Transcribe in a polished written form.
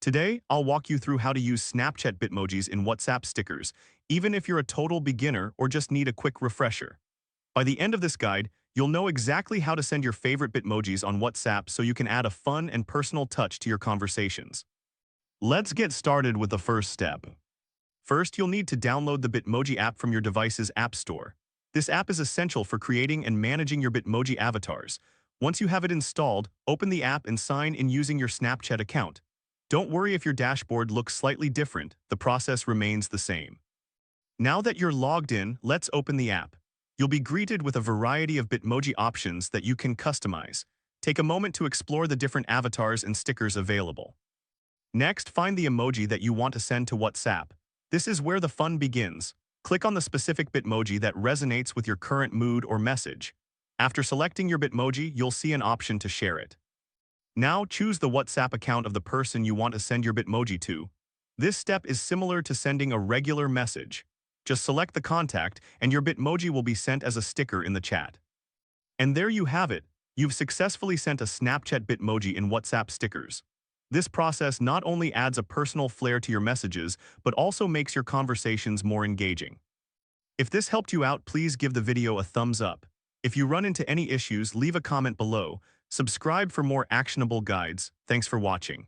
Today, I'll walk you through how to use Snapchat Bitmojis in WhatsApp stickers, even if you're a total beginner or just need a quick refresher. By the end of this guide, you'll know exactly how to send your favorite Bitmojis on WhatsApp so you can add a fun and personal touch to your conversations. Let's get started with the first step. First, you'll need to download the Bitmoji app from your device's app store. This app is essential for creating and managing your Bitmoji avatars. Once you have it installed, open the app and sign in using your Snapchat account. Don't worry if your dashboard looks slightly different, the process remains the same. Now that you're logged in, let's open the app. You'll be greeted with a variety of Bitmoji options that you can customize. Take a moment to explore the different avatars and stickers available. Next, find the emoji that you want to send to WhatsApp. This is where the fun begins. Click on the specific Bitmoji that resonates with your current mood or message. After selecting your Bitmoji, you'll see an option to share it. Now choose the WhatsApp account of the person you want to send your Bitmoji to. This step is similar to sending a regular message. Just select the contact and your Bitmoji will be sent as a sticker in the chat. And there you have it. You've successfully sent a Snapchat Bitmoji in WhatsApp stickers. This process not only adds a personal flair to your messages, but also makes your conversations more engaging. If this helped you out, please give the video a thumbs up. If you run into any issues, leave a comment below. Subscribe for more actionable guides. Thanks for watching.